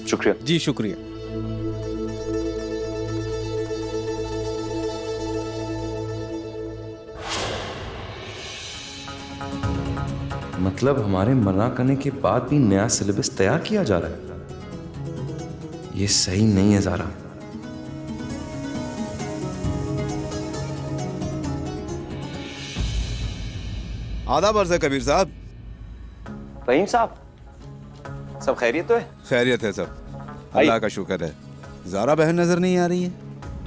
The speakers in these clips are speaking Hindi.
शुक्रिया जी शुक्रिया। मतलब हमारे मना करने के बाद भी नया सिलेबस तैयार किया जा रहा है। ये सही नहीं है ज़ारा। आदाब अर्ज़ है कबीर साहब। फहीम साहब, सब खैरियत तो है? खैरियत है सब, अल्लाह का शुक्र है। ज़ारा बहन नजर नहीं आ रही है।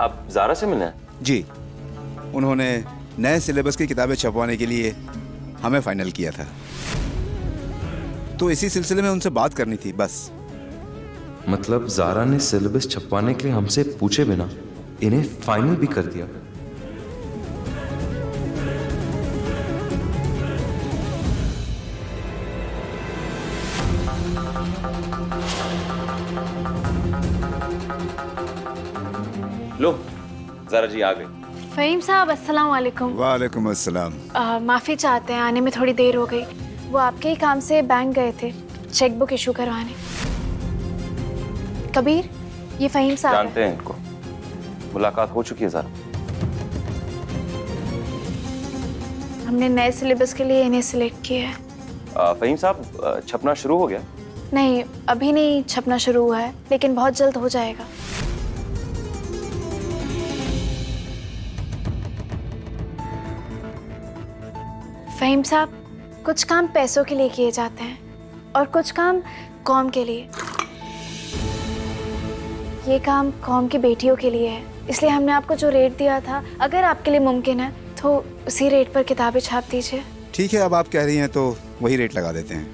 आप ज़ारा से मिलना है? जी, उन्होंने नए सिलेबस की किताबें छपवाने के लिए हमें फाइनल किया था, तो इसी सिलसिले में उनसे बात करनी थी बस। मतलब ज़ारा ने सिलेबस छपवाने के लिए हमसे पूछे बिना इन्हें फाइनल भी कर दिया। लो, ज़ारा जी आ गई। फ़हीम साहब अस्सलाम वालेकुम। वालेकुम अस्सलाम। माफ़ी चाहते हैं, आने में थोड़ी देर हो गई। वो आपके ही काम से बैंक गए थे चेक बुक इशू करवाने। कबीर, ये फ़हीम साहब जानते हैं इनको, मुलाकात हो चुकी है ज़ारा। हमने नए सिलेबस के लिए इन्हें सिलेक्ट किया है। फहीम साहब, छपना शुरू हो गया? नहीं, अभी नहीं छपना शुरू हुआ है, लेकिन बहुत जल्द हो जाएगा। फ़हीम साहब, कुछ काम पैसों के लिए किए जाते हैं और कुछ काम कौम के लिए। ये काम कौम की बेटियों के लिए है, इसलिए हमने आपको जो रेट दिया था, अगर आपके लिए मुमकिन है तो उसी रेट पर किताबें छाप दीजिए। ठीक है, अब आप कह रही हैं तो वही रेट लगा देते हैं,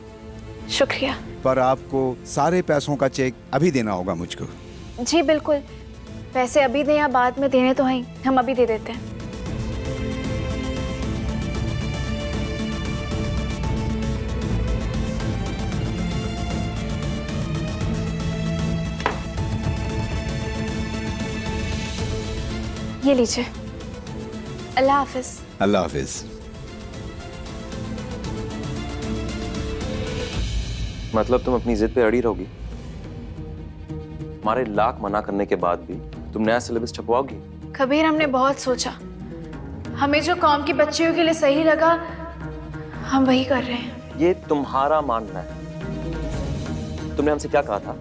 शुक्रिया। पर आपको सारे पैसों का चेक अभी देना होगा मुझको। जी बिल्कुल, पैसे अभी दें या बाद में देने तो हैं, हम अभी दे देते हैं। ये लीजिए। अल्लाह हाफिज। अल्लाह हाफिज। मतलब तुम अपनी जिद पे अड़ी रहोगी? हमारे लाख मना करने के बाद भी तुम नया सिलेबस छपवाओगी? कबीर, हमने बहुत सोचा, हमें जो कौम की बच्चियों के लिए सही लगा हम वही कर रहे हैं। ये तुम्हारा मानना है। तुमने हमसे क्या कहा था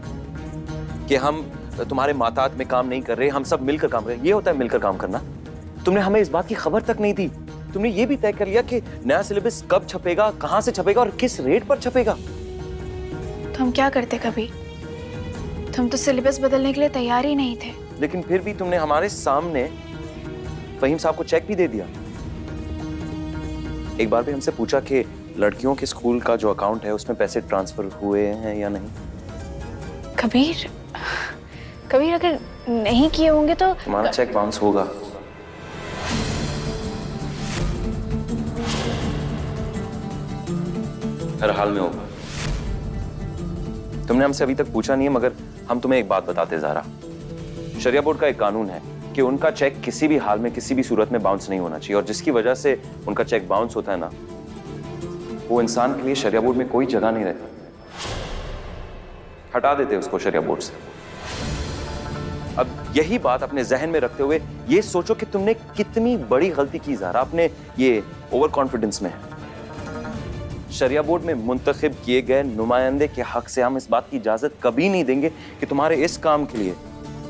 कि हम तुम्हारे मातात में काम नहीं कर रहे, हम सब मिलकर काम कर रहे हैं। ये होता है मिलकर काम करना? तुमने हमें इस बात की खबर तक नहीं दी। तुमने ये भी तय कर लिया कि नया सिलेबस कब छपेगा, कहां से छपेगा और किस रेट पर छपेगा। तो हम क्या करते कबीर? तुम तो सिलेबस बदलने के लिए तैयार ही नहीं थे। लेकिन फिर भी तुमने हमारे सामने फहीम साहब को चेक भी दे दिया। एक बार भी हमसे पूछा कि लड़कियों के स्कूल का जो अकाउंट है उसमें पैसे ट्रांसफर हुए हैं या नहीं। कबीर, कबीर अगर नहीं किए होंगे तो तुम्हारा चेक बाउंस होगा। हर हाल में होगा। तुमने हमसे अभी तक पूछा नहीं है, मगर हम तुम्हें एक बात बताते ज़ारा। शरिया बोर्ड का एक कानून है कि उनका चेक किसी भी हाल में, किसी भी सूरत में बाउंस नहीं होना चाहिए, और जिसकी वजह से उनका चेक बाउंस होता है ना, वो इंसान के लिए शरिया बोर्ड में कोई जगह नहीं रहती। हटा देते उसको शरिया बोर्ड से। अब यही बात अपने जहन में रखते हुए ये सोचो कि तुमने कितनी बड़ी गलती की ज़ारा अपने ये ओवर कॉन्फिडेंस में। शरिया बोर्ड में मुंतखब किए गए नुमाइंदे के हक से हम इस बात की इजाजत कभी नहीं देंगे कि तुम्हारे इस काम के लिए,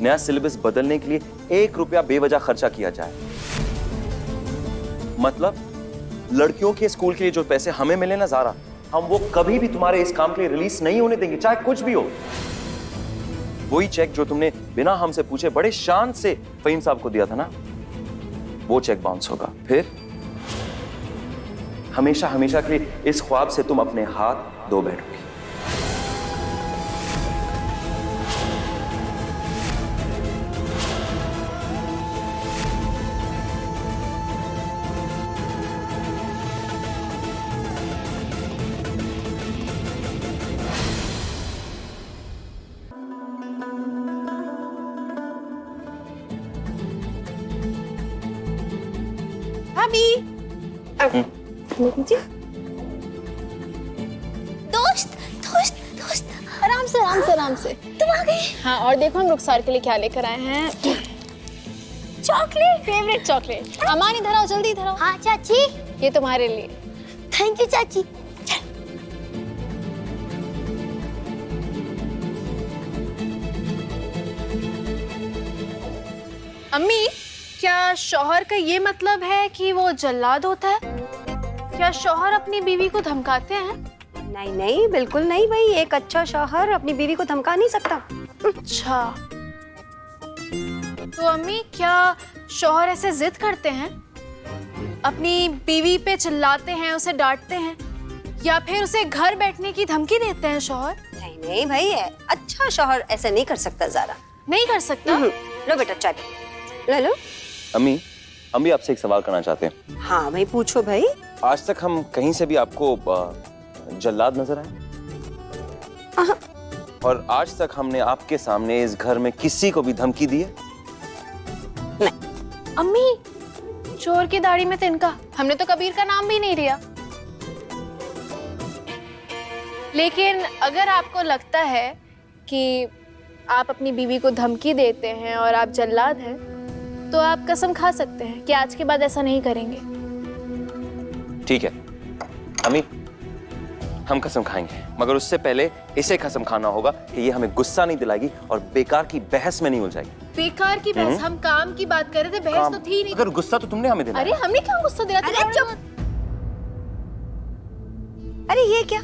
नया सिलेबस बदलने के लिए 1 रुपया बेवजह खर्चा किया जाए। मतलब लड़कियों के स्कूल के लिए जो पैसे हमें मिले ना ज़ारा, हम वो कभी भी तुम्हारे इस काम के लिए रिलीज नहीं होने देंगे, चाहे कुछ भी हो। वही चेक जो तुमने बिना हमसे पूछे बड़े शान से फहीम साहब को दिया था ना, वो चेक बाउंस होगा। फिर हमेशा हमेशा के लिए इस ख्वाब से तुम अपने हाथ धो बैठोगी। दोस्त दोस्त दोस्त, आराम से आराम से आराम से। तुम आ गई? हाँ, और देखो हम रुखसार के लिए क्या लेकर आए हैं। Chocolate, favourite chocolate. अमान इधर आओ, जल्दी इधर आओ। हाँ चाची। ये तुम्हारे लिए। थैंक यू चाची। अम्मी, क्या शौहर का ये मतलब है कि वो जल्लाद होता है? क्या शौहर अपनी बीवी को धमकाते हैं? नहीं नहीं, बिल्कुल नहीं भाई। एक अच्छा शौहर अपनी बीवी को धमका नहीं सकता। अच्छा, तो अम्मी क्या शौहर ऐसे जिद करते हैं, अपनी बीवी पे चिल्लाते हैं, उसे डांटते हैं, या फिर उसे घर बैठने की धमकी देते हैं शौहर? नहीं नहीं भाई, अच्छा शौहर ऐसा नहीं कर सकता ज़ारा। नहीं कर सकता? लो बेटा चाय ले लो। अम्मी, हम भी आपसे एक सवाल करना चाहते हैं। हाँ भाई, पूछो भाई। आज तक हम कहीं से भी आपको जल्लाद नजर आए? और आज तक हमने आपके सामने इस घर में किसी को भी धमकी दी है? अम्मी, चोर की दाढ़ी में तिनका, हमने तो कबीर का नाम भी नहीं लिया। लेकिन अगर आपको लगता है कि आप अपनी बीवी को धमकी देते हैं और आप जल्लाद हैं, तो आप कसम खा सकते हैं कि आज के बाद ऐसा नहीं करेंगे। ठीक है अम्मी, हम कसम खाएंगे, मगर उससे पहले इसे कसम खाना होगा कि ये हमें गुस्सा नहीं दिलाएगी और बेकार की बहस में नहीं उलझाएगी। बेकार की बहस? हम काम की बात कर रहे थे, बहस तो थी नहीं। अगर गुस्सा तो तुमने हमें दिलाया। अरे हमने क्यों गुस्सा दिलाया? अरे चुप। अरे ये क्या,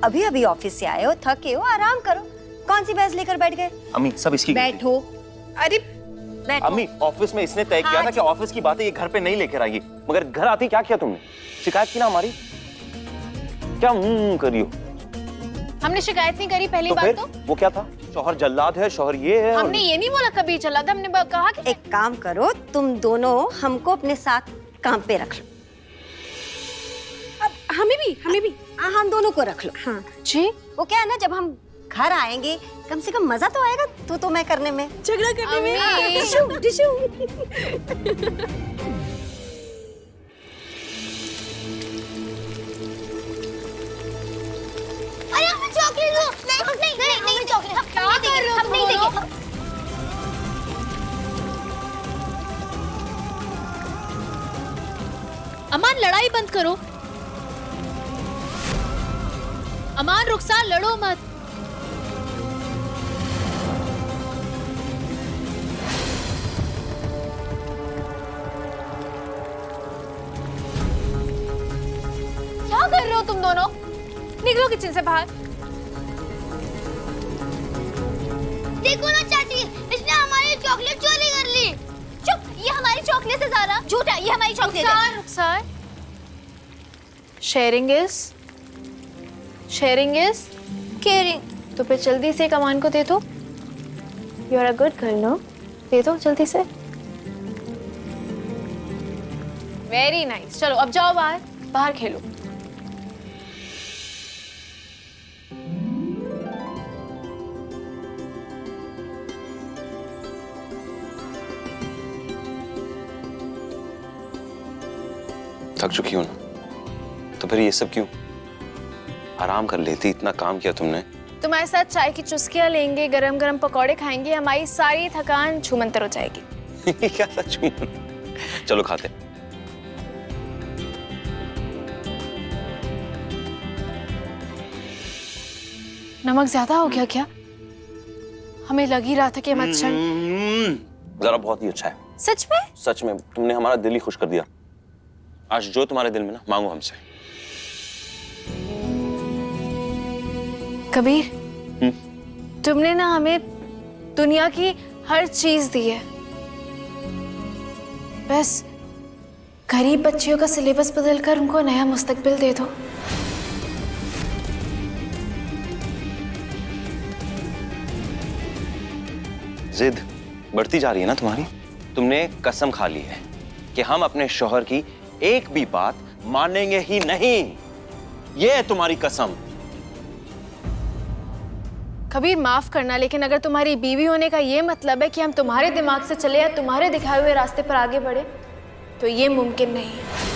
अभी अभी ऑफिस से आए हो, थके हो, आराम करो। कौन सी बहस लेकर बैठ गए? अम्मी, सब इसकी बैठो। अरे बैठो। अम्मी, ऑफिस में इसने तय किया था कि ऑफिस की बातें ये घर पे नहीं लेकर आएगी, मगर घर आती क्या किया तुमने? शिकायत की ना हमारी। क्या करी हो? हमने शिकायत नहीं करी। पहली तो बात फिर तो वो क्या था? शौहर जल्लाद है, शौहर ये है। हमने ये नहीं बोला कभी जल्लाद, हमने कहा कि एक काम करो, तुम दोनों हमको अपने साथ काम पे रख लो। अब हमें भी हाँ, हम दोनों को रख लो। हाँ जी, वो क्या है ना, जब हम घर आएंगे कम से कम मजा तो आएगा तो मैं करने में, झगड़ा करने में। हाँ, डिशू डिशू। अरे हमें चॉकलेट दो। नहीं चॉकलेट हम क्या कर रहे हो? हम नहीं देंगे। अमान, लड़ाई बंद करो। अमान, रुखसार, लड़ो मत। क्या कर रहे हो तुम दोनों? निकलो किचन से बाहर। देखो ना चाची, इसने हमारी चॉकलेट चोरी कर ली। चुप, ये हमारी चॉकलेट है ज़ारा। झूठा, ये हमारी चॉकलेट है। Rukhsar, sharing is caring. तो फिर जल्दी से कमान को दे दो। You are a good girl, no? दे दो जल्दी से। Very nice. चलो अब जाओ बाहर, बाहर खेलो। थक चुकी हो ना, तो फिर ये सब क्यों? आराम कर लेती, इतना काम किया तुमने। तुम्हारे साथ चाय की चुस्कियां लेंगे, गरम गरम पकौड़े खाएंगे, हमारी सारी थकान छूमंतर हो जाएगी। क्या सच में? चलो खाते। नमक ज्यादा हो गया क्या? हमें लग ही रहा था कि हम अच्छा। जरा बहुत ही अच्छा है। सच में? सच में तुमने हमारा दिल ही खुश कर दिया। आज जो तुम्हारे दिल में ना, मांगो हमसे। कबीर, तुमने ना हमें दुनिया की हर चीज दी है, बस गरीब बच्चियों का सिलेबस बदलकर उनको नया मुस्तकबिल दे दो। जिद बढ़ती जा रही है ना तुम्हारी। तुमने कसम खा ली है कि हम अपने शौहर की एक भी बात मानेंगे ही नहीं। ये है तुम्हारी कसम। कबीर, माफ करना, लेकिन अगर तुम्हारी बीवी होने का ये मतलब है कि हम तुम्हारे दिमाग से चले या तुम्हारे दिखाए हुए रास्ते पर आगे बढ़े, तो ये मुमकिन नहीं है।